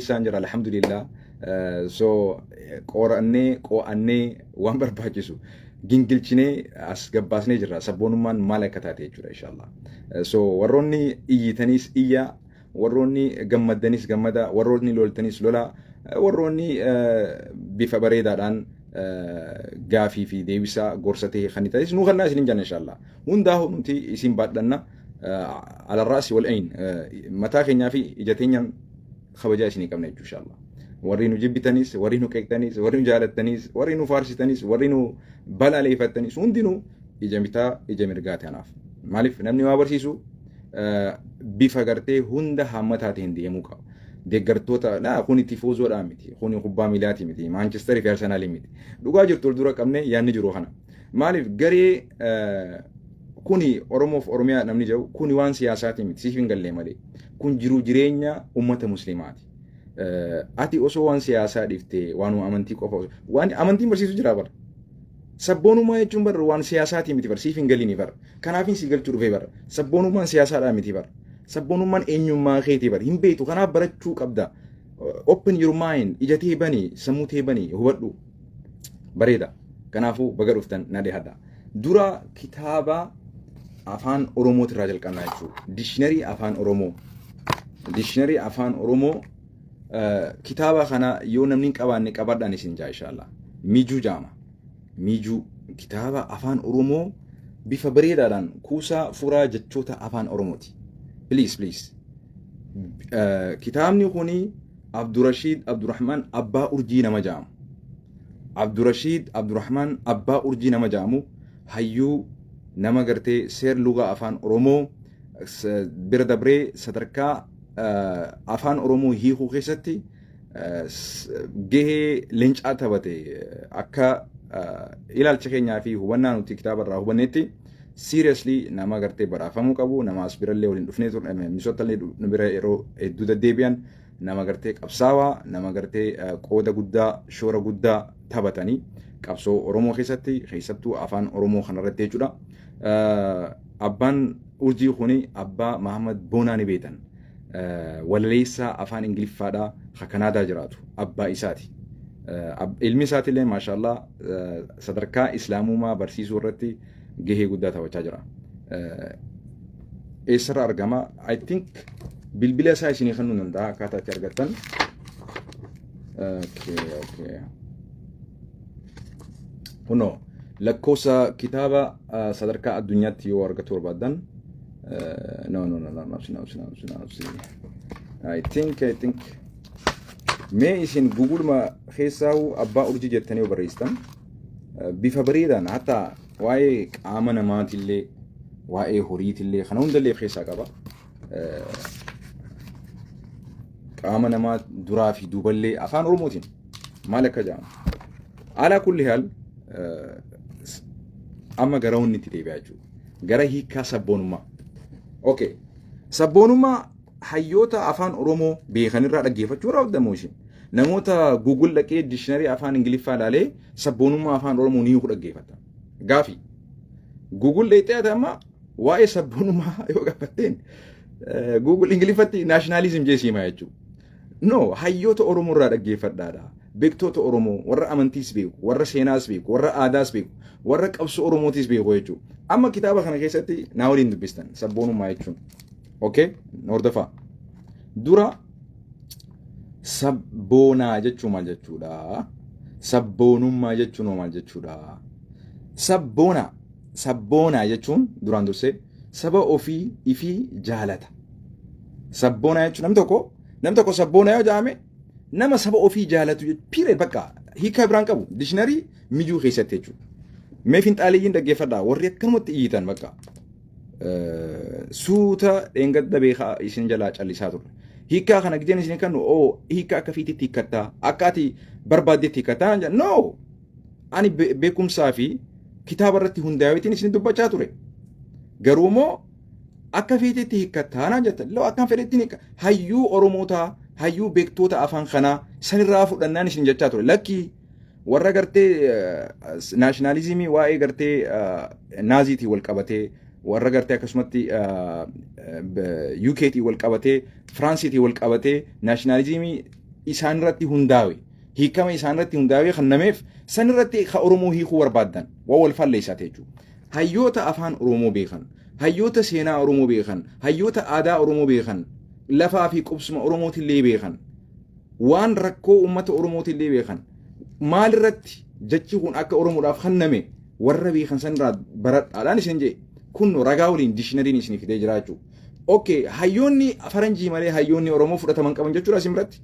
Sanjara alhamdulillah. So qo'annee waan barbaachisu gingilchinee as gabbaasnee jirra. Sabboonummaan maal akka taate jechuudha inshallah. So warroonni iyyitanis iyya, warroonni gammadanis gammada, warroonni loltanis lola, warroonni bifa bareedaadhaan gaafii fi deebisaa gorsatee kan ta'es nu kannaa isin janna inshallah. Hundaa'u nuti isin baadhanna ala raasi wal ayn mataa keenyaa fi ija teenyaan خبجا إسني كم نيجو إن شاء الله ورينو جبتنيس ورينو كيكتنيس ورينو جالتنيس ورينو فارستنيس ورينو بلا ليفتنيس وندينو إجمتا إجمرجات هناف مالف نمني ما برسيسو بفقرته هند همتات هندي موكا دقرتوتا لا خوني تيفوزو رامتي خوني خبا ميلاتي متي مانشستر في أرسنال متي دوغاجر تولدورا كمني يعني جروحنا مالف غري كوني أوروموف أوروميا نمني جو كوني وان سياساتي متي سيفين قال لي مالي kun jiru jireenya ummata muslimaati. Ati osoo waan siyaasaa dhiftee waan amantii qofa waan amantiin barsiisu jira bara. Sabboonummaa jechuun bara waan siyaasaatii miti bara siif hin galini bara. Kanaafin si galchuu dhufee bara. Sabboonummaan siyaasaadhaa miti bara. Sabboonummaan eenyummaa keetii bara. Hin beektu kanaaf barachuu qabda. Open your mind ija tee banii sammuu tee banii hubadhu. Bareeda. Kanaafuu baga dhuftan na dhihadha. Dura kitaaba afaan Oromootii irraa jalqabnaa jechuudha. Dictionary afaan Oromoo. Dictionary afaan Oromoo kitaaba kana yoo namni qabaanne qabadhaan isin jaa inshallah. Mijuu jaama. Mijuu kitaaba afaan Oromoo bifa bareedaadhaan kuusaa furaa jechoota afaan Oromooti. Please. Kitaabni kuni Abdurrashid Abdurrahman Abbaa Urjii nama jaamu. Abdurrashid Abdurrahman Abbaa Urjii nama jaamu hayyuu nama gartee seer lugaa afaan Oromoo bira dabree sadarkaa afaan Oromoo hiikuu keessatti gahee leencaa taphate akka ilaalcha keenyaa fi hubannaa nuti kitaaba irraa hubannetti seriously nama gartee badhaafamuu qabu nama as birallee waliin dhufnee turre misoottallee nu bira yeroo hedduu deddeebi'an nama gartee qabsaawaa nama gartee qooda guddaa shoora guddaa taphatanii qabsoo Oromoo keessattuu afaan Oromoo kanarratti jechuudha. Abbaan Urjii kuni Abbaa Mahamad Boonaa ni beetan. Walaleessaa afaan Ingiliffaadhaa Kanaadaa jiraatu Abbaa isaati. Ilmi isaatiillee maashaallah sadarkaa Islaamummaa barsiisuu irratti gahee guddaa taphachaa jira. Eessarra argama? I think bilbila isaa isinii kennuu danda'a akkaataa itti argattan. Okay. Huno lakkoofsa kitaaba sadarkaa addunyaatti yoo argatu barbaadan no I think mee isin Google ma keessaa Abbaa Urjii jettanii yoo barreessitan bifa bareedaan hatta waa'ee qaama namaatillee waa'ee horiitillee kana hundallee keessaa qaba. Qaama namaa duraa fi duuballee afaan Oromootiin maal akka jedhamu ala kulli haal amma gara hunni itti deebi'aa jechuudha. Gara hiikaa sabboonummaa. Okay. Sabboonummaa hayyoota afaan Oromoo beekanirraa dhaggeeffachuu raawwatamu isin. Namoota Google dhaqee dictionary afaan Ingiliffaa ilaalee sabboonummaa afaan Oromoo ni hiikuu dhaggeeffata. Gaafi. Google dheexee amma waa'ee sabboonummaa yoo gaafatteen Google Ingiliffatti nationalism jeesiima jechuudha. No, hayyoota Oromoo irraa dhaggeeffadhaadha. Beektoota Oromoo warra amantiis beeku, warra seenaas beeku, warra aadaas beeku, warra qabsoo Oromootis beeku jechuudha. Amma kitaaba kana keessatti naa waliin dubbistan sabboonummaa jechuun. Okay? Hordofaa. Dura sabboonaa jechuun maal jechuudha? Sabboonummaa jechuun maal jechuudha? Sabboonaa jechuun duraan dursee saba ofii ifii jaalata. Sabboonaa jechuun namni tokko sabboonaa yoo jedhame nama saba ofii jaalatu period bakka hiika biraan qabu dictionary mijuu keessatti jechuudha. Mee finxaaliyiin dhaggeeffadhaa warri akkanumatti iyyitan bakka suuta dheengadda beekaa isin jalaa callisaa turre. Hiikaa kana gideen isin kan hiikaa akka fiititti hiikkattaa akka ati barbaaddetti hiikkattaa no ani beekumsaa fi kitaaba irratti hundaa'eetiin isin dubbachaa ture. Garuu immoo akka fiititti hiikkattaa naan jettan loo akkan fedhetti hayyuu Oromootaa hayyuu beektoota afaan kanaa sanirraa fudhannaan isin jechaa ture. Lakki warra gartee nationalismii waa'ee gartee naaziitii wal qabatee warra gartee akkasumatti UKtii wal qabatee Fransiitii wal qabatee nationalismii isaan irratti hundaa'e hiikama isaan irratti hundaa'e kan nameef san irratti ka Oromoo hiikuu barbaadan waa wal falleessaate jechuudha. Hayyoota afaan Oromoo beekan, hayyoota seenaa Oromoo beekan, hayyoota aadaa Oromoo beekan, lafaa fi qubsuma Oromootillee beekan, waan rakkoo uummata Oromootillee beekan, maal irratti jechi kun akka Oromoodhaaf kenname warra beekan san irraa baradhaadhaan isin jee kun ragaa waliin dishinariin isin fidee jira jechuudha. Okay, hayyoonni faranjii malee hayyoonni Oromoo fudhataman qaban jechuudha isin biratti.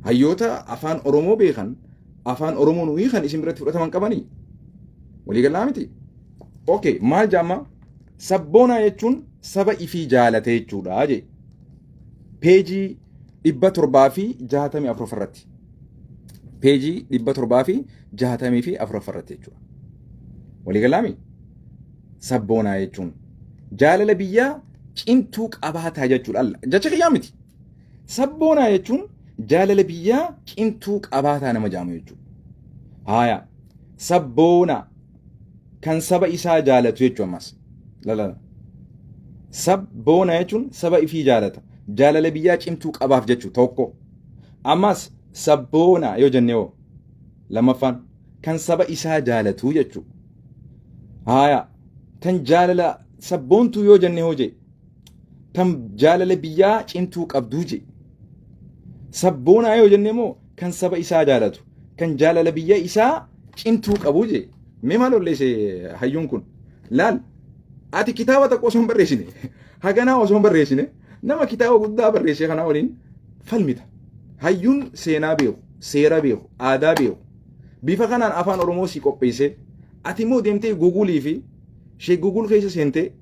Hayyoota afaan Oromoo beekan, afaan Oromoo nuyi kan isin biratti fudhataman qabanii. Walii galaa miti. Okay, maal jaama? Sabboonaa jechuun saba ifii jaalate jechuudha jee. Peejii 764 irratti. Peejii 764 irratti jechuudha. Walii galaa miti. Sabboonaa jechuun jaalala biyyaa cimtuu qabaataa jechuudha. Jecha kiyyaa miti. Sabboonaa jechuun jaalala biyyaa cimtuu qabaataa nama jaamu jechuudha. Haaya. Sabboonaa kan saba isaa jaalatu jechuudha ammas. Lalala. Sabboonaa jechuun saba ifii jaalata. Jaalala biyyaa cimtuu qabaaf jechuudha tokko. Ammas sabboonaa yoo jennee hoo lammaffaan kan saba isaa jaalatu jechuudha. Haaya. Tan jaalala sabboontuu yoo jennee hoo jee tan jaalala biyyaa cimtuu qabduu jee. Sabboonaa yoo jennee moo kan saba isaa jaalatu kan jaalala biyya isaa cimtuu qabu jee. Mee maal olleesse hayyuun kun? Laal ati kitaaba tokko osoo hin barreessine haganaa osoo hin barreessine nama kitaaba guddaa barreessee kanaa waliin falmita. Hayyuun seenaa beeku, seera beeku, aadaa beeku. Bifa kanaan afaan Oromoo si qopheesse ati immoo deemtee Googulii fi shee Google keessa seentee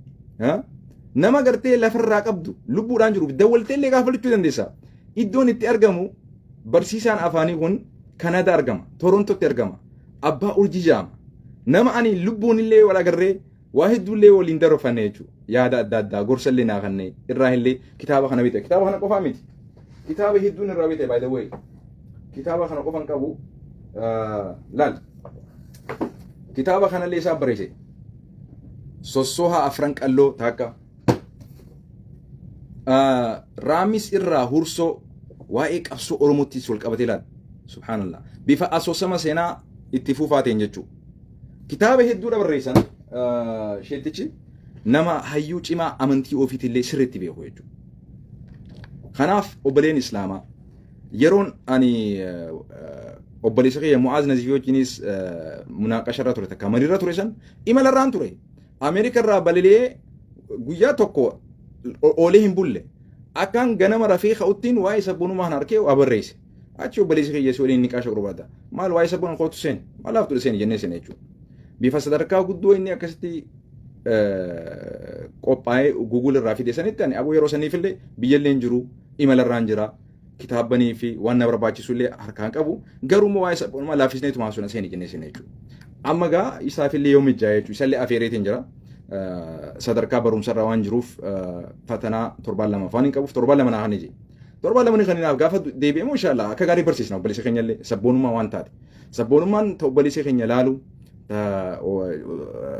nama gartee lafarraa qabdu lubbuudhaan jiru dawwaltee illee gaafachuu dandeessa. Iddoon itti argamu barsiisaan afaanii kun Kanada argama, Torontootti argama, Abbaa Urjii jedhama. Nama ani lubbuun illee wal agarree waa hedduullee waliin daroofanne jechuudha. Yaada adda addaa gorsa illee naa kannee irraa illee kitaaba kana bite. Kitaaba kana qofaa miti. Kitaaba hedduun irraa bite by the way. Kitaaba kana qofan qabu laal. Kitaaba kana illee isaa barreesse. Sossoha afran qalloo takka. Raamis irraa hursoo waa'ee qabsoo Oromootti wal qabatee laal. Subhaanallah. Bifa asoosama seenaa itti fufaateen jechuudha. Kitaaba hedduudha barreessan sheetichi nama hayyuu cimaa amantii ofiitillee sirriitti beeku jechuudha. Kanaaf obboleen Islaamaa yeroon ani obboleessa kiyya Mu'aaz Naziif wajjinis munaaqasharra ture takka mariirra ture san imalarraan ture. Ameerika irraa balilee guyyaa tokko oolee hin bulle akkaan ganama rafee ka'uttiin waa'ee sabboonummaa harkee waa barreesse. Achi obboleessi kiyya si waliin niqaasha barbaada. Maal waa'ee sabboon kootu seen? Maalaaf ture seen jennee seen jechuudha. Bifa sadarkaa guddoo inni akkasitti qophaa'ee Google irraa fide sanitti ani aboo yeroo saniif illee biyyallee hin jiru imalarraan jira. Kitaabanii fi waan na barbaachisu illee harkaan qabu. Garuu waa'ee sabboonummaa laafisneetu maasuna seen jennee seen jechuudha. Amma gaa isaaf illee yoo mijjaa jechuudha. Isallee afeereetiin jira. Sadarkaa barumsarraa waan jiruuf fatanaa 7 afaan hin qabuuf 7 naa kan ije. 7 kaninaaf gaafa deebi'emu inshallah akka gaarii barsiisna obboleessa keenya illee sabboonummaa waan taate. Sabboonummaan obboleessa keenya laalu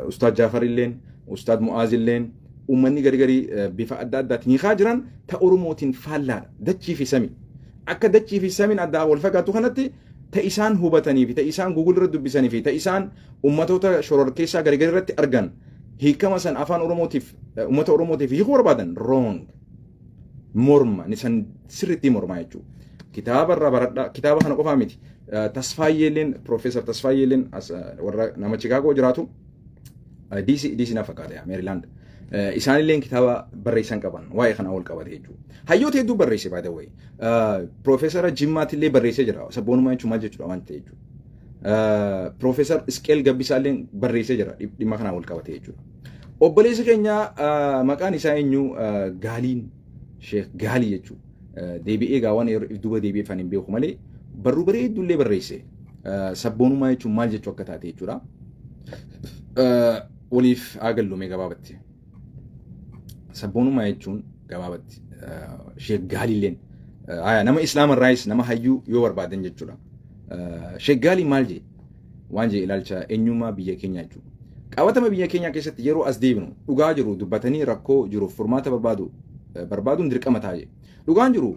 Ustaad Jaafar illeen Ustaad Mu'aaz illeen uummanni garii bifa adda addaatiin hiikaa jiran ta Oromootiin faallaadha. Dachii fi samii. Akka dachii fi samiin addaa wal fakkaatu kanatti ta isaan hubatanii fi ta isaan Google irra dubbisanii fi ta isaan uummatoota shororkeessaa garii irratti argan hiikama san afaan Oromootiif uummata Oromootiif hiikuu barbaadan wrong. Morma ni san sirriitti mormaa jechuudha. Kitaaba irraa baradhaa kitaaba kana qofaa miti. Tasfaayyeeleen Profeesar Tasfaayyeeleen warra nama Chicaagoo jiraatu DC na fakkaata Maryland. Isaanillee kitaaba barreessan qaban waa'ee kana wal qabate jechuudha. Hayyoota hedduu barreesse by the way. Profeesara Jimmaatillee barreessee jira. Sabboonummaa jechuun maal jechuudha waan ta'e jechuudha. Profeesar Isqeel Gabbisaallee barreessee jira dhimma kana wal qabate jechuudha. Obboleessi keenya maqaan isaa eenyu Gaaliin Sheekh Gaalii jechuudha. Deebi'ee gaawwan duuba deebi'eeffan hin beeku malee barruu bareeddullee barreesse. Sabboonummaa jechuun maal jechuu akka taate jechuudha. Waliif agallume gabaabatti. Sabboonummaa jechuun gabaabatti. Sheekh Gaaliilleen nama Islaama irraayis nama hayyuu yoo barbaadan jechuudha. Sheekh Gaalii maal jee? Waan jee ilaalcha eenyummaa biyya keenyaa jechuudha. Qabatama biyya keenyaa keessatti yeroo as deebinu dhugaa jiru dubbatanii rakkoo jiruuf furmaata barbaaduun dirqama taa'e. Dhugaan jiru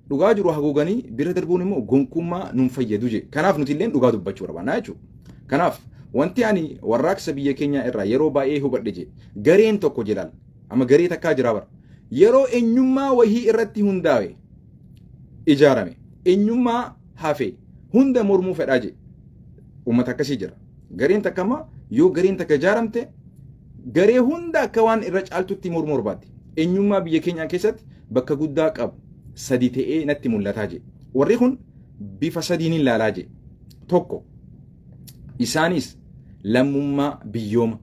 dhugaa jiru haguuganii bira darbuun immoo gonkummaa nuun fayyadu je. Kanaaf nuti illee dhugaa dubbachuu barbaanna jechuudha. Kanaaf wanti ani warraaqsa biyya keenyaa irraa yeroo baay'ee hubadhe je gareen tokko jedhaan amma garee takkaa jira bara yeroo eenyummaa wahii irratti hundaa'e ijaarame eenyummaa hafe hunda mormuu fedhaa je uummata akkasii jira. Gareen takka amma yoo gareen takka ijaaramte garee hunda akka waan irra caaltutti mormuu barbaaddi. Eenyummaa biyya keenyaa keessatti bakka guddaa qabu sadi ta'ee natti mul'ataa je. Warri kun bifa sadiin ilaalaa je. Tokko isaanis lammummaa biyyooma,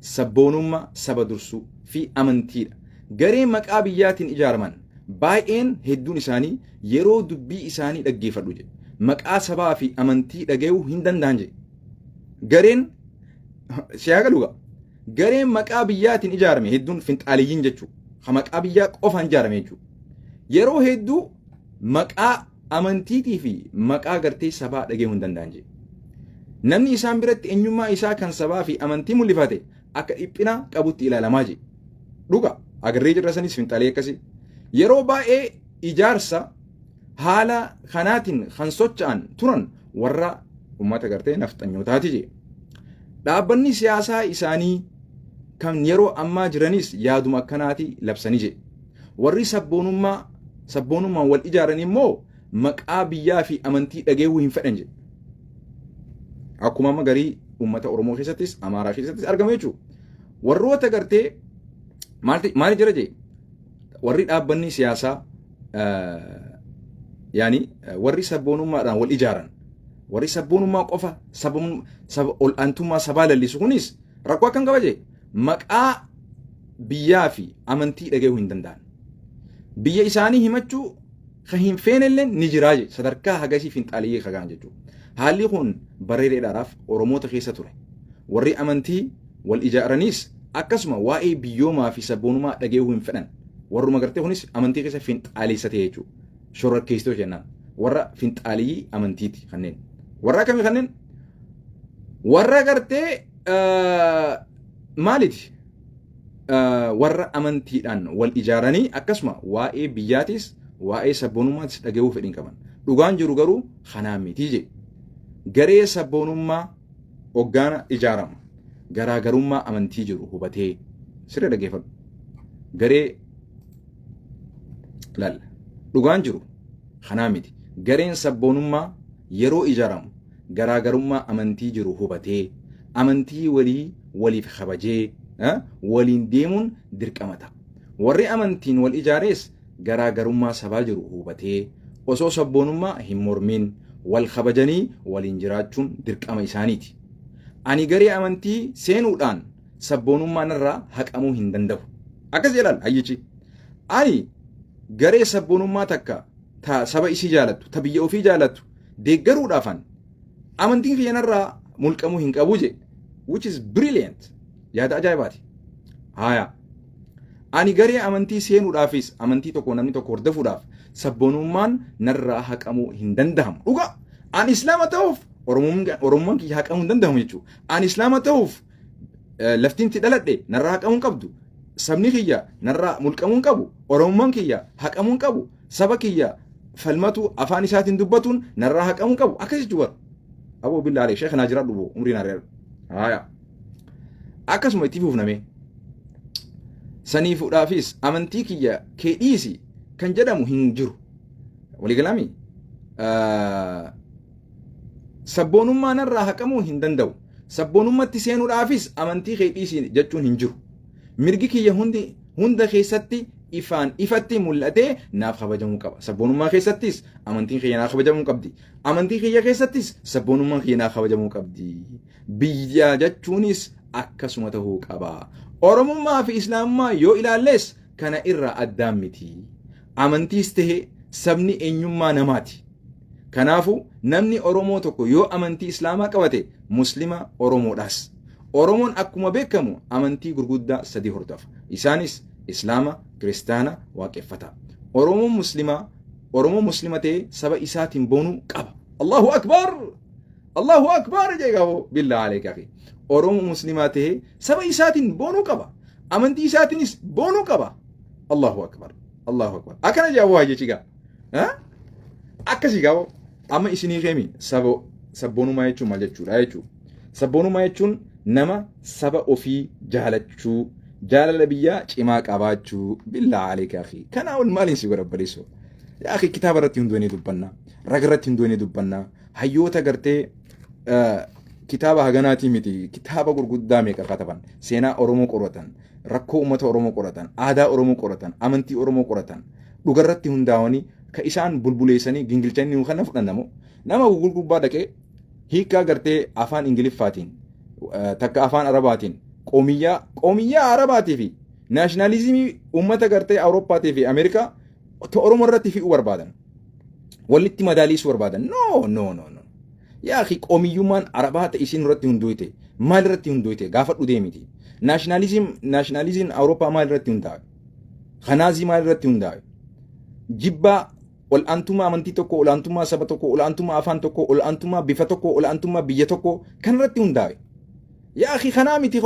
sabboonummaa saba dursuu fi amantiidha. Garee maqaa biyyaatiin ijaaraman baay'een hedduun isaanii yeroo dubbii isaanii dhaggeeffadhu je. Maqaa sabaa fi amantii dhagayuu hin danda'an je. Gareen siyaaqaluga gareen maqaa biyyaatiin ijaarame hedduun finxaaliyyiin jechuudha. Ha maqaa biyyaa qofaan ijaarame jechuudha. Yeroo hedduu maqaa amantiitii fi maqaa gartee sabaa dhagayuu hin danda'an je. Namni isaan biratti eenyummaa isaa kan sabaa fi amantii mul'ifate akka dhiphina qabutti ilaalamaa je. Dhuga agarree jirra sanis finxaalee akkasii. Yeroo baay'ee ijaarsa haala kanaatiin kan socho'an turan warra ummata gartee nafxanyootaati je. Dhaabbanni siyaasaa isaanii kan yeroo ammaa jiranis yaaduma akkanaati labsanii je. Warri sabboonummaan wal ijaaran immoo maqaa biyyaa fi amantii dhagayuu hin fedhan je. Akkuma amma garii ummata Oromoo keessattis Amaaraa keessattis argama jechuudha. Warroota gartee maal jira je? Warri dhaabbanni siyaasaa yaani warri sabboonummaadhaan wal ijaaran warri sabboonummaa qofa ol aantummaa sabaa lallisu kunis rakkoo akkan qaba je maqaa biyyaa fi amantii dhagayuu hin danda'an. Biyya isaanii himachuu kan hin feenellee ni jiraa je sadarkaa hagasii finxaaliyyee kagaan jechuudha. Haalli kun bareedeedhaaf Oromoota keessa ture. Warri amantii wal ijaaranis akkasuma waa'ee biyyoomaa fi sabboonummaa dhagayuu hin fedhan. Warruma gartee kunis amantii keessa finxaaleessa ta'e jechuudha. Shororkeessitoo jennaan. Warra finxaaliyyii amantiiti kanneen. Warra akkamii kanneen? Warra gartee maaliti? Warra amantiidhaan wal ijaaranii akkasuma waa'ee biyyaatis waa'ee sabboonummaattis dhagayuu fedhiin qaban. Dhugaan jiru garuu kanaa miti je. Garee sabboonummaa hoggaana ijaarama. Garaagarummaa amantii jiru hubatee siree dhaggeeffadhu. Garee lal dhugaan jiru kanaa miti. Gareen sabboonummaa yeroo ijaaramu garaagarummaa amantii jiru hubatee amantii waliif kabajee waliin deemuun dirqamata. Warri amantiin wal ijaarees garaagarummaa sabaa jiru hubatee osoo sabboonummaa hin mormin wal kabajanii waliin jiraachuun dirqama isaaniiti. Ani garee amantii seenuudhaan sabboonummaan irraa haqamuu hin danda'u. Akkas jedhan hayyichi. Ani garee sabboonummaa takka ta saba isii jaalattu ta biyya ofii jaalattu deeggaruudhaafan amantiin kiyyanarraa mulqamuu hin qabu je. Which is brilliant. Yaada ajaa'ibaati. Haya. Ani garee amantii seenuudhaafis amantii tokko namni tokko hordofuudhaaf sabboonummaan narraa haqamuu hin danda'amu. Dhuga ani islaama ta'uuf oromummaan kiyya haqamuu hin danda'amu jechuudha. Ani islaama ta'uuf laftiin itti dhaladhe narraa haqamuu hin qabdu. Sabni kiyya narraa mulqamuu hin qabu. Oromummaan kiyya haqamuu hin qabu. Saba kiyya falmatu afaan isaatiin dubbatuun narraa haqamuu hin qabu. Akkas jechuudha. Aboo billaalee sheekh naa jira dhubo umriin ari'aadha. Haya. Akkasuma itti fuufname. Saniifuudhaafis amantii kiyya kee dhiisi kan jedhamu hin jiru. Waliigalami sabboonummaa narraa haqamuu hin danda'u. Sabboonummaatti seenuudhaafis amantii kee dhiisi jechuun hin jiru. Mirgi kiyya hunda keessatti ifatti mul'atee naaf kabajamuu qaba. Sabboonummaa keessattis amantiin kiyya naaf kabajamuu qabdi. Amantii kiyya keessattis sabboonummaan kiyya naaf kabajamuu qabdi. Biyya jechuunis akkasuma ta'uu qaba. Oromummaa fi Islaamummaa yoo ilaalles kana irraa addaan miti. Amantiis ta'e sabni eenyummaa namaati. Kanaafuu namni Oromoo tokko yoo amantii Islaamaa qabate Muslima Oromoodhaas. Oromoon akkuma beekamu amantii gurguddaa sadii hordofa. Isaanis Islaama, Kiristaana, Waaqeffata. Oromoo Muslima ta'e saba isaatiin boonuu qaba. Allahu Akbar! Allahu Akbar jeeqaafoo billaa aleekaa fi Oromoo Muslimaa ta'e saba isaatiin boonuu qaba. Amantii isaatiinis boonuu qaba. Allahu Akbar. Allahu Akbar. Akkana jaawaa jechigaa. akkasii gaabo amma isinii keemi sabboonummaa jechuun maal jechuudha jechuudha. Sabboonummaa jechuun nama saba ofii jaalachuu jaalala biyyaa cimaa qabaachuu billaa aleeka akhi kana ol maaliin si godha baleessoo yaa akhi kitaaba irratti hundoonee dubbanna raga irratti hundoonee dubbanna hayyoota gartee kitaaba haganaatii miti kitaaba gurguddaa meeqa kataban seenaa Oromoo qoratan rakkoo uummata Oromoo qoratan aadaa Oromoo qoratan amantii Oromoo qoratan dhugarratti hundaa'anii ka isaan bulbuleessanii gingilchanii nu kana fudhannamu nama gurgubbaa dhaqee hiikaa gartee afaan Ingiliffaatiin takka afaan Arabaatiin qoomiyyaa Arabaatii fi naashinaalizimii uummata gartee Awurooppaatii fi Ameerikaa Oromoo irratti fi'uu barbaadan walitti madaaliisuu barbaadan no yaa akhi qoomiyyummaan Arabaa ta'e isin irratti hundooyte maal irratti hundooyte gaafadhu deemiti naashinaalizim Awurooppaa maal irratti hundaa'e khanaazii maal irratti hundaa'e jibbaa ol'aantummaa amantii tokko ol'aantummaa saba tokko ol'aantummaa afaan tokko ol'aantummaa bifa tokko ol'aantummaa biyya tokko kan irratti hundaa'e yaa akhi kanaa miti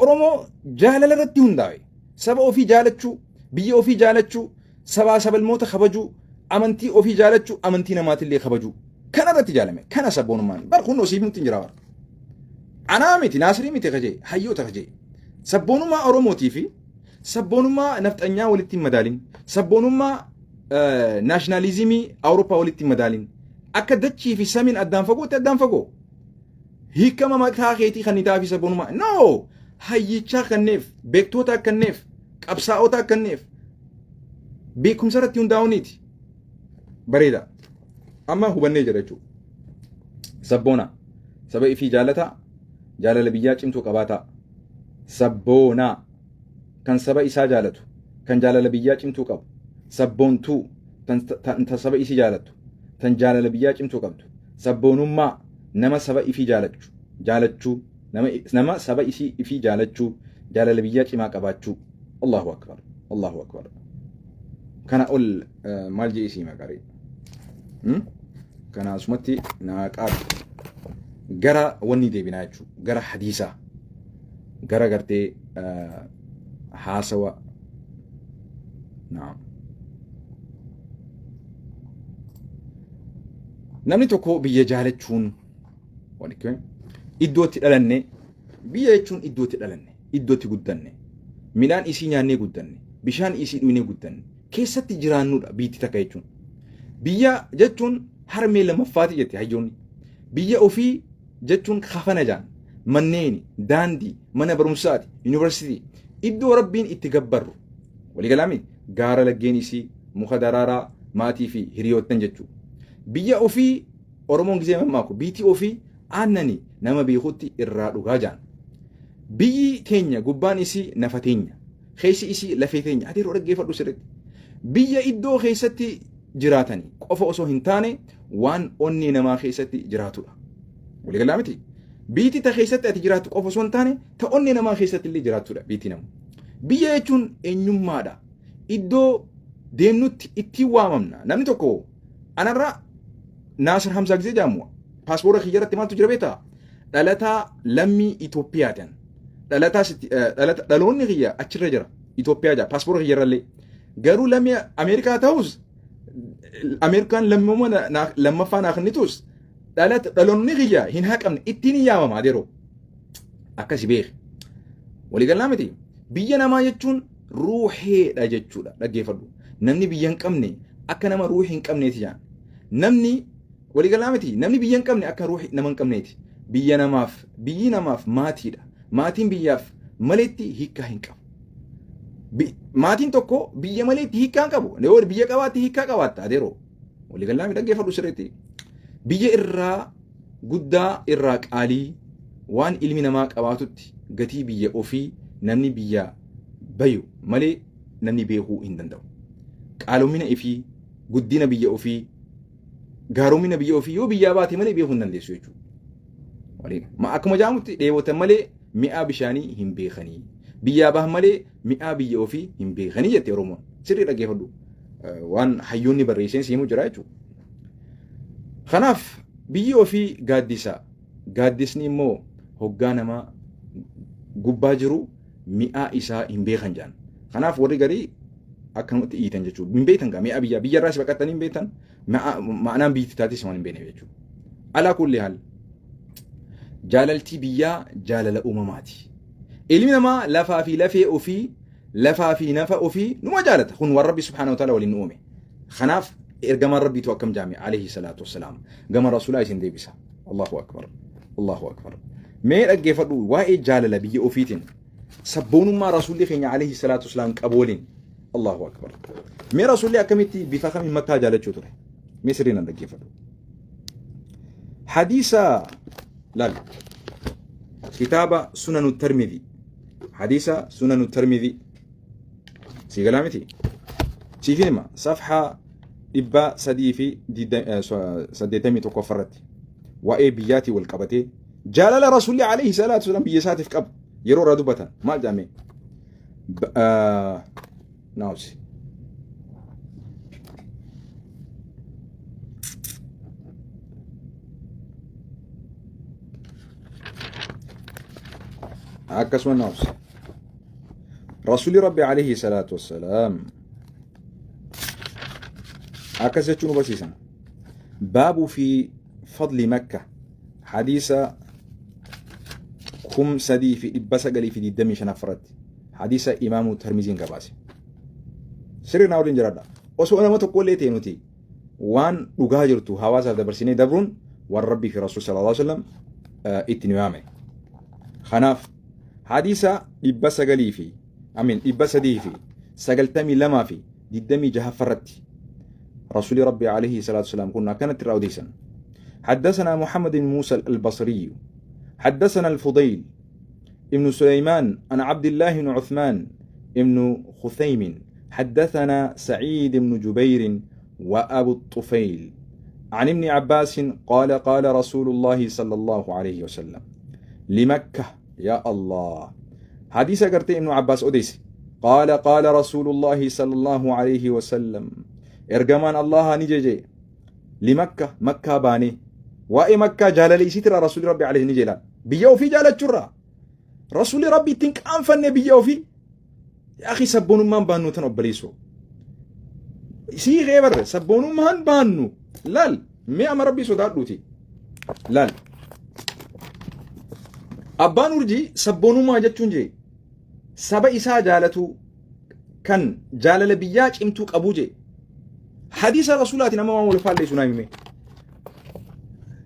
Oromoo jaalala irratti hundaa'e saba ofii jaalachuu biyya ofii jaalachuu sabaa sabalmoota kabajuu amantii ofii jaalachuu amantii namaatillee kabajuu kana irratti jaalame kana sabboonummaan bar kun osiif nuti jira war anaa miti naasirii miti kajee hayyoota kajee sabboonummaa Oromootii fi sabboonummaa nafxanyaa walitti madaalin sabboonummaa naashinaalizimii Awurooppaa walitti madaalin akka dachii fi samiin addaan fagootti addaan fagoo hiikama mataa keetii kan itaa fi sabboonummaa no hayyichaa kanneef beektoota akkanneef qabsaa'ota akkanneef beekumsa irratti hundaa'uuniiti bareeda amma hubannee jira jechuudha sabboona saba ifii jaalataa jaalala biyyaa cimtuu qabaataa sabboonaa kan saba isaa jaalatu kan jaalala biyyaa cimtuu qabu sabboontuu tan saba isii jaalatu tan jaalala biyyaa cimtuu qabdu sabboonummaa nama saba ifii jaalachuu nama saba ifii jaalachuu jaalala biyyaa cimaa qabaachuu Allahu akbar kana ol maal jee isii maqaree kana asumatti naa qaadu gara wanni deebinaa jechuudha gara hadiisaa gara gartee haasawa naam namni tokko biyya jaalachuun iddootti dhalanne biyya jechuun iddootti dhalanne iddootti guddanne midhaan isii nyaannee guddanne bishaan isii dhugnee guddanne keessatti jiraannudha biitti takka jechuun biyya jechuun harmee lamaffaati jette hayyoonni biyya ofii jechuun kafana jaan manneeni daandii mana barumsaati yuunivarsiitii iddoo rabbiin itti gabbarru waliigalaami gaara laggeen isii muka daraaraa maatii fi hiriyoottan jechuudha biyya ofii Oromoon gizee mammaaku biitii ofii aannani nama beekutti irraa dhugaa jaan biyyi teenya gubbaan isii nafa teenya keessi isii lafee teenya adeeroo dhaggeeffadhu sirriitti biyya iddoo keessatti jiraatanii qofa osoo hin taane waan onnee namaa keessatti jiraatudha waliigalaa miti biitii ta keessatti ati jiraattu qofa osoo hin taane ta onnee namaa keessatti illee jiraatudha biitii namu biyya jechuun eenyummaadha iddoo deemnutti ittiin waamamna namni tokko anarraa Naasir Hamzaa gizee jaamu paaspoora kiyyaratti maaltu jira beektaa dhalataa lammii Itoophiyaatiin dhaloonni kiyya achirra jira Itoophiyaa jaa paaspoora kiyyarrallee garuu lammii Ameerikaa ta'us Ameerikaan lammaffaa naa kennitus dhaloonni kiyya hin haqamne ittiin yaamama adeeroo akkasi beek waliigalaa miti biyya namaa jechuun ruuheedha jechuudha dhaggeeffadhu namni biyya hin qabne akka nama ruuhi hin qabneeti jaan namni waliigalaa miti namni biyya hin qabne akka ruuhi nama hin qabneeti biyyi namaaf maatiidha maatiin biyyaaf maleetti hiikkaa hin qabu maatiin tokko biyya maleetti hiikkaa hin qabu yoo biyya qabaatti hiikkaa qabaatta adeeroo waliigalaa miti dhaggeeffadhu sirriitti biyya irraa guddaa irraa qaalii waan ilmi namaa qabaatutti gatii biyya ofii namni biyya bayu malee namni beekuu hin danda'u qaalomina ifii guddina biyya ofii gaaromina biyya ofii yoo biyyaa baate malee beekuu hin dandeessu jechuudha. Akkuma jaamutti dheebotan malee mi'aa bishaanii hin beekanii biyyaa bahan malee mi'aa biyya ofii hin beekanii jette Oromoon sirrii dhaggeeffadhu waan hayyoonni barreesseen siimuu jira jechuudha. Kanaaf biyyi ofii gaaddisni immoo hoggaa namaa gubbaa jiru mi'aa isaa hin beekan jaan. Kanaaf warri garii akkanumatti iyyitan jechuudha. Hin beektan gaa mi'a biyya irraas baqattanii hin beektan ma'anaan biyyatti taatis waan hin beekne jechuudha. Alaa kulli haal jaalaltii biyyaa jaalala uumamaati. Ilmi namaa lafaa fi lafee ofii lafaa fi nafa ofii numa jaalata. Kun waan Rabbi subhaanahu wa ta'ala waliin uume. Kanaaf ergamaan Rabbiitu akkam jaame alayhi salaatu wassalaam gama rasuulaa isin deebisa. Allahu akbar. Allahu akbar. Mee dhaggeeffadhu waa'ee jaalala biyya ofiitiin sabboonummaa rasuulli keenya alayhi salaatu wassalaam qabooliin. Allahu akbar. Mee rasuulli akkamitti bifa kamiin makkaa jaalachuu ture? Mee sirriin dhaggeeffadhu. Hadiisa lal kitaaba sunanu tirmidhi. Hadiisa sunanu tirmidhi. سيقلامتي سيفين ما صفحة إبا سدي في سديتمي تكفرت وإيه بياتي والقبتي جلال رسول الله عليه الصلاة والسلام بيسات في قب يرو ردبة ما جامي ناوسي عكس وناوسي رسول ربي عليه الصلاة والسلام عكست شنو بسيسا باب في فضل مكة حديث كم سدي في إبسا قلي في الدم شنفرت حديث إمام الترمذي قباسي سرنا ولين جرادا وسو أنا ما تقول لي تينوتي وان لغاجرتو هواسا دبرسيني دبرون والربي في رسول صلى الله عليه وسلم اتنوامي خناف حديث إبسا قلي في أمين إبسا دي في سقلتمي لما في دمي جهفرت رسول ربي عليه الصلاة والسلام كنا كانت راوديسا حدثنا محمد بن موسى البصري حدثنا الفضيل ابن سليمان عن عبد الله بن عثمان ابن خثيم حدثنا سعيد بن جبير وأبو الطفيل عن ابن عباس قال قال رسول الله صلى الله عليه وسلم لمكة يا الله حديث قرت ابن عباس أديسي قال قال رسول الله صلى الله عليه وسلم إرجمان الله نجي لمكة مكة باني وأي مكة جاللي ستر رسول ربي عليه نجيلا بيو في جالت شرا رسول ربي تنك أنفن بيو في يا أخي سبون من بانو تنبليسو سي غير سبون من بانو لال مي أمر ربي سوداتوتي لال أبان ورجي سبون ما جتون جي سبا إسا جالتو كان جالل بياج امتوك أبو جي حديث رسولات نما ما ولفال ليسو نايمي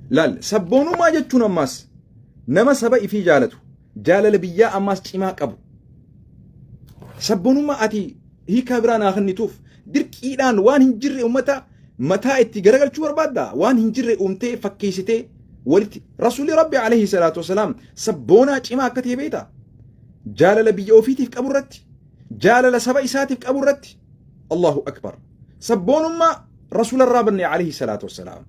لال سبونو ما جتون أماس نما سبا إفي جالتو جالل بيا أماس چماك أبو سبونو ما أتي هي كابران آخر نتوف درك إيران وان هنجر أمتا متا اتقرقل چور بادا وان هنجر أمتي فكيستي ولتي رسول ربي عليه الصلاة والسلام سبونا چماك كتي بيتا جالل بيا أوفيتي في كابورت جالل سبا إساتي في كابورت الله أكبر سبونما رسول الرابن عليه الصلاة والسلام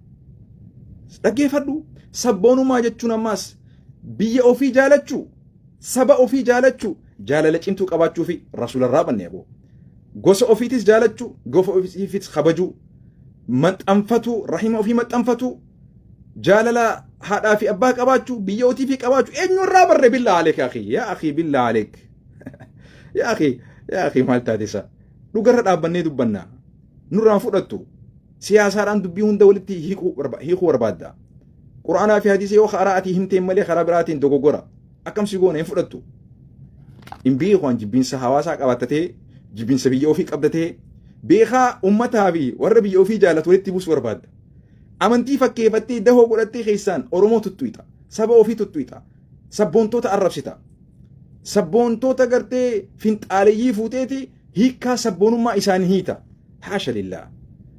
لكي فردو سبونما جتشون ماس بيا أوفي جالتشو سبا أوفي جالتشو جاللت انتو قباتشو في رسول الرابن يبو غوس أوفيتس جالتشو غوف أوفيتس خبجو مت أنفتو رحمه أوفي مت أنفتو جاللا هذا في أباك قباتشو بيا أوتي في قباتشو إنو الرابن بالله عليك يا أخي يا أخي بالله عليك يا أخي مالتا ديسا لو قرر أبني دبنا نوران فودتو سياسة دبي هندا ولتي هيكو بربادا قرآن في حديث يو خراتي همتين ملي خرابراتين دوغورا أكم سيغون فودتو إن بيخوان جبين سهواسا قباتته جبين سبيو في قبدته بيخا أمتها بي وربي يو في جالت ولتي بوس برباد أمنتي فكيفتي دهو قرأتي خيسان أرمو تتويتا سبو في تتويتا سبونتو تقربستا سبونتو تقرتي فينت آليي فوتيتي هيكا سبونو ما إسان هيتا حاشا لله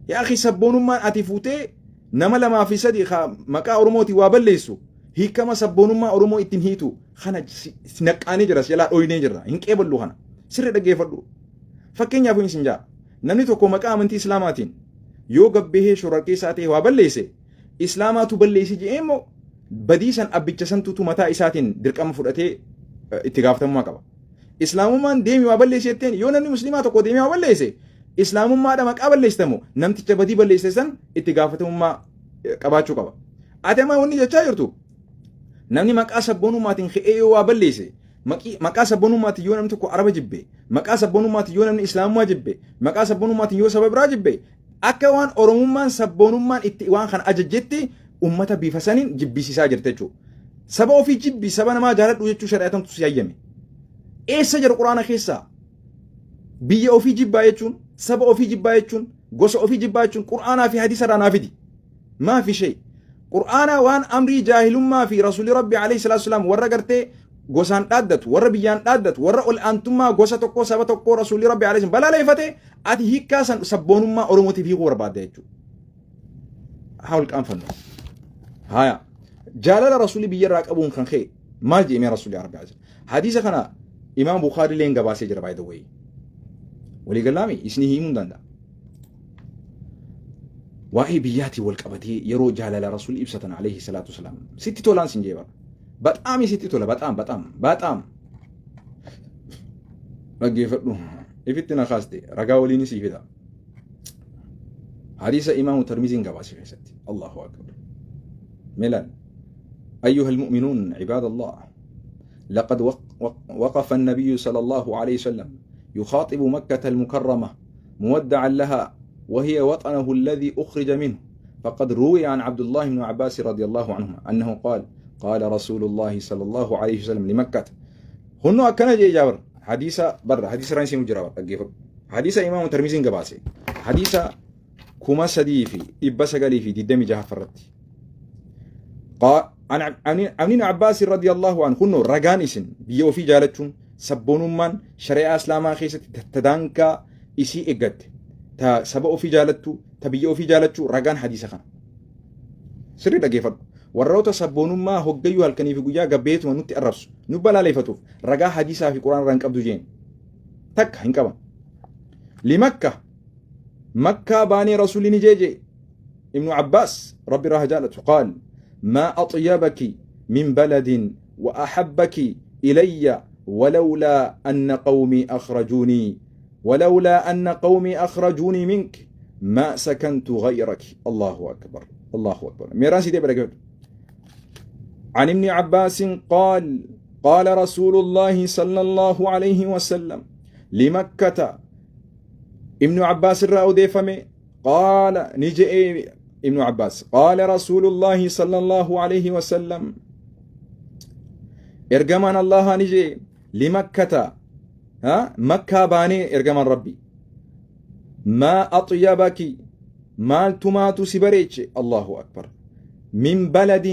يا أخي سبون ما أتفوتي نما لما في صديق مكا أرموتي وابليسو هي كما سبون ما أرمو إتنهيتو خنا نكاني جرس يلا أويني جرا إنك إبلو خنا سر دقي فلو فكين يا بني سنجا نمني توكو مكا أمنتي إسلاماتين يو قبه شركي ساتي وابليسي إسلاماتو بليسي جي إمو بديسان أبجسان تو متا إساتين درك أم فرأتي اتقافتم ما قبا إسلامو من ديمي وابليسي التين يو نمني مسلماتو قو ديمي وابليسي إسلامummaa dhama qaballeestamu namticha badii balleessan itti gaafatamummaa qabaachuu qaba. Ati amma wanni jechaa jirtu namni maqaa sabboonummaatiin ka'ee yoo waa balleesse maqaa sabboonummaatti yoo namni tokko araba jibbe maqaa sabboonummaatti yoo namni islaamummaa jibbe maqaa sabboonummaatti yoo saba biraa jibbe akka waan oromummaan sabboonummaan itti waan kana ajajjetti ummata bifa saniin jibbisiisaa jirte jechuudha. Saba ofii jibbi saba namaa jaaladhu jechuu shari'atamtu si hayyame. Eessa jira quraana keessaa? Biyya ofii jibbaa jechuun saba ofii jibbaa jechuun gosa ofii jibbaa jechuun quraanaa fi hadiisa irraa naafidi. Maa fi shay. Quraana waan amrii jaahilummaa fi rasuulli rabbi alayhi salaatu wasalaam warra gartee gosaan dhaaddatu warra biyyaan dhaaddatu warra ol aantummaa gosa tokkoo saba tokkoo rasuulli rabbi alayhi salaam balaleeffate ati hiikkaa san sabboonummaa oromootiif hiikuu barbaadde jechuudha. Haa ol qaanfannu. Haya. Jaalala rasuulli biyya irraa qabuun kan ka'e maal jedhee rasuulli rabbi alayhi salaam. Hadiisa kana imaam Bukhari leen gabaasee jira by the way. Walii galaami isni himuu danda'a. Waa'ee biyyaatii wal qabatee yeroo jaalala rasuulli ibsatan alayhi salaatu wasalaam. Sitti tolaan sin jeeba. በጣም ይስጥቶላ በጣም ረገፈዱ ይፍትና ካስቴ ረጋውሊኒ ሲፈዳ ሐዲስ ኢማሙ ተርሚዚን ገባሲ ፈሰት الله اكبر ملان ايها المؤمنون عباد الله لقد وقف النبي صلى الله عليه وسلم يخاطب مكة المكرمة مودعا لها وهي وطنه الذي أخرج منه فقد روي عن عبد الله بن عباس رضي الله عنهما أنه قال رسول الله صلى الله عليه وسلم لمكة هنو أكنا جي جابر حديث رانسي مجرابر حديث إمام ترمزين قباسي حديث كما سديفي إبسا قليفي دي دمي جها فرد عن عباس رضي الله عنه هنو رقانيسن بيو في جالتون سبون من شريعة اسلاما خيسة تدانكا إسي إقد تا سبو في جالتو تبيو في جالتو رقان حديث خان سري لقي فرد warroota sabboonummaa hoggayyuu halkanii fi guyyaa gabbeetuma nutti arrabsu nu balaaleffatuuf ragaa hadiisaa fi quraan irraa hin qabdu jeen takka hin qaban limakka makkaa baanii rasuulli ni jeeje ibnu abbaas rabbi irraa jaalatu qaal maa atyabaki min baladin wa ahabbaki ilayya walawlaa anna qawmii akhrajuunii mink maa sakantu gayraki allahu akbar meeraan sidee badagabdu عن ابن عباس قال رسول الله صلى الله عليه وسلم لمكة ابن عباس الرأو ديفمي قال نجي ابن عباس قال رسول الله صلى الله عليه وسلم ارجمان الله نجي لمكة مكة باني ارجمان ربي ما أطيبك مال تماتو سبريتش الله أكبر من بلد